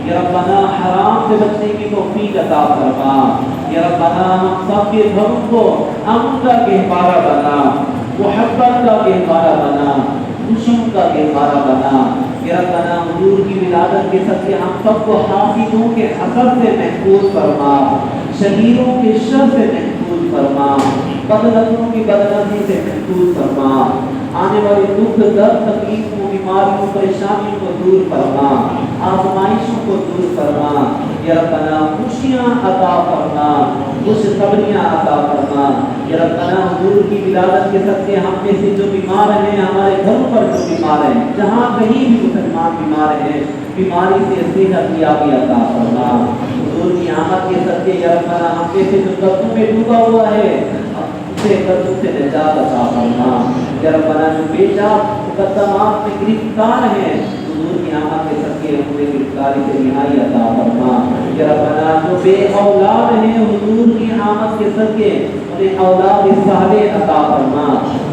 یا ربنا حرام سے بچنے کی توفیق عطا فرما، یا ربنا ہم سب کے گھروں کو امن کا گہوارہ بنا، محبت کا گہوارہ بنا، خوشیوں کا گہوارہ بنا، یا ربنا حضور کی ولادت کے صدقے ہم سب کو حاسدوں کے حسد سے محفوظ فرما، شریروں کے شر سے محفوظ فرما، بدنظروں کی بدنظری سے محفوظ فرما، آنے والے دکھ درد تکلیفوں بیماریوں پریشانیوں کو دور فرما، آزمائشوں کو دور فرما، یا ربنا خوشیاں عطا فرما، خوشخبریاں عطا فرما، یا ربنا حضور کی ولادت کے صدقے ہم میں سے جو بیمار ہیں، ہمارے گھروں پر جو بیمار ہیں، جہاں کہیں بھی مسلمان بیمار ہیں، بیماری سے صحت یابی عطا فرما، حضور کی آمد کے صدقے یا ربنا ہم میں سے جو قرضوں میں ڈوبا ہوا ہے اسے قرضوں سے نجات عطا فرما، یا ربنا جو بے جا مقدمات میں گرفتار ہیں حضور کی آمد کے صدقے انہیں گرفتاری سے رہائی عطا فرما، یا ربنا جو بے اولاد ہیں حضور کی آمد کے صدقے انہیں اولاد صالح عطا فرما،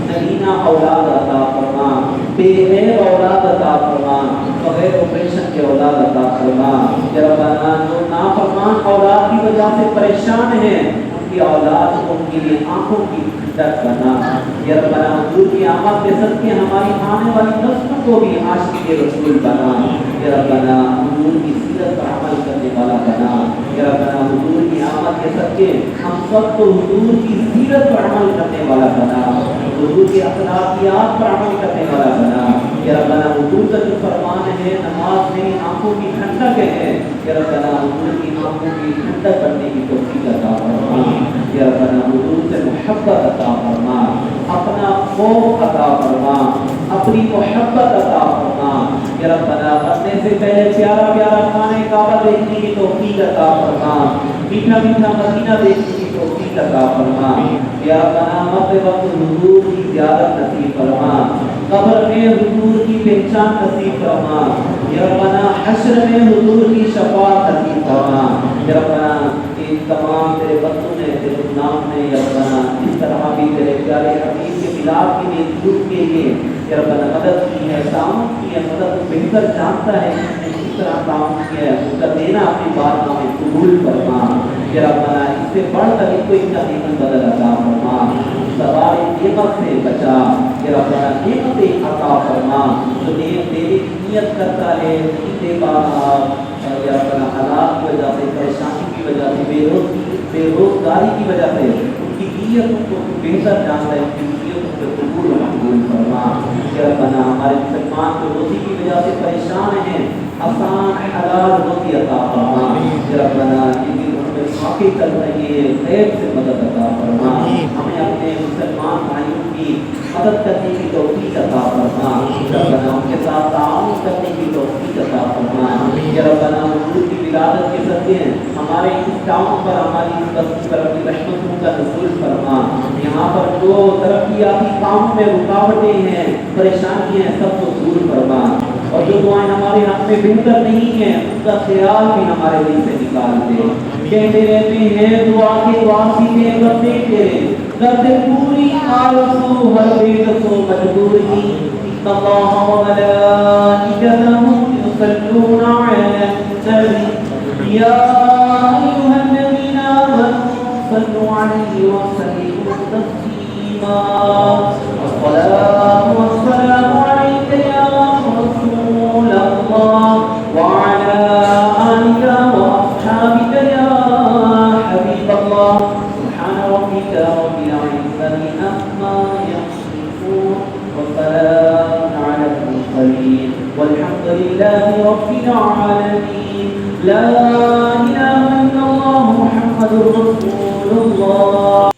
نگینہ اولاد عطا فرما، بے غیر اولاد عطا فرما، بغیر آپریشن کے اولاد عطا فرما، یا ربنا جو نافرمان اولاد کی وجہ سے پریشان ہیں ان کی اولاد کو ان کے لیے آنکھوں کی ٹھنڈک بنا، یا ربنا حضور کی آمد کے صدقے ہماری آنے والی نسلوں کو بھی عاشق رسول بنا، یا ربنا حضور کی سیرت پر عمل کرنے والا بنا، یا ربنا حضور کی آمد کے صدقے ہم سب کو حضور کی سیرت پر عمل کرنے والا بنا، حضور کے اخلاقیات پر عمل کرنے والا بنا، یا ربنا حضور کا جو فرمان ہے نماز میری آنکھوں کی ٹھنڈک ہے، یا ربنا حضور کی آنکھوں کی ٹھنڈک کرنے کی توفیق عطا فرما، یا ربنا حضور سے محبت عطا فرما، اپنا خوف عطا فرما، اپنی محبت عطا فرما، یا ربنا مرنے سے پہلے پیارا پیارا کھانے کعبہ دیکھنے کی توفیق عطا فرما، میٹھا میٹھا مدینہ دیکھنے کی توفیق عطا فرما، یا ربنا مرتے وقت حضور کی زیارت نصیب فرما، قبر میں حضور کی پہچان نصیب فرما، یا ربنا حشر میں حضور کی شفاعت نصیب فرما، یا ربنا ان تمام تیرے بندوں نے تیرے نام نے یا ربنا اس طرح بھی تیرے پیارے حبیب کے ملاد کے لیے درود کے لیے یا ربنا مدد کی ہے، تعاون کی ہے، مدد کو بہتر جانتا ہے اس طرح تعاون کیا ہے، اس کا دینا اپنی بات میں قبول فرما، یا ربنا اس سے بڑھ کر کوئی ان کا نعمت بدل عطا فرما، سوال نعمت سے بچا، یا ربنا نعمت عطا فرما، جو نعمت دینے کی نیت کرتا ہے نہیں دے پا رہا، یا ربنا حالات کی وجہ سے، پریشانی کی وجہ سے، بے روزگاری کی وجہ سے ان کی نیتوں کو بہتر جانتا ہے، ان کی نیتوں کو قبول و مقبول فرما، یا ربنا ہمارے مسلمان جو روزی کی وجہ سے پریشان ہیں آسان حلال روزی عطا فرما، یا ربنا جن کی گھر میں فاقے چل رہی ہے غیب سے مدد عطا فرما، ہمیں اپنے مسلمان بھائیوں کی مدد کرنے کی توفیق عطا فرما، یا ربنا ان کے ساتھ تعاون کرنے کی توفیق عطا فرما، یا ربنا حضور کی ولادت کے صدقے ہمارے اس ٹاؤن پر، ہماری اس بستی پر اپنی رحمتوں کا نزول فرما، یہاں پر جو ترقیاتی کاموں میں رکاوٹیں ہیں، پریشانیاں ہیں، سب کو دور فرما، اور جو دعائیں ہمارے حق میں بہتر نہیں ہیں ان کا خیال بھی ہمارے دل سے نکال دے، کہتے رہتے ہیں دعا کے واسطے کرتے تیرے کرتے پوری آرزو ہر بیت کو مجبوری، اللہ و ملائکتہ یصلون علی النبی یا ایھا الذین آمنوا صلوا علیہ وسلموا تسلیما، الصلاۃ والسلام علیک یا رسول اللہ وعلی آلک واصحابک یا حبیب اللہ، سبحان ربک رب العزة عما یصفون وسلام علی المرسلین والحمد للہ رب العالمین، لا الہ الا اللہ محمد رسول اللہ۔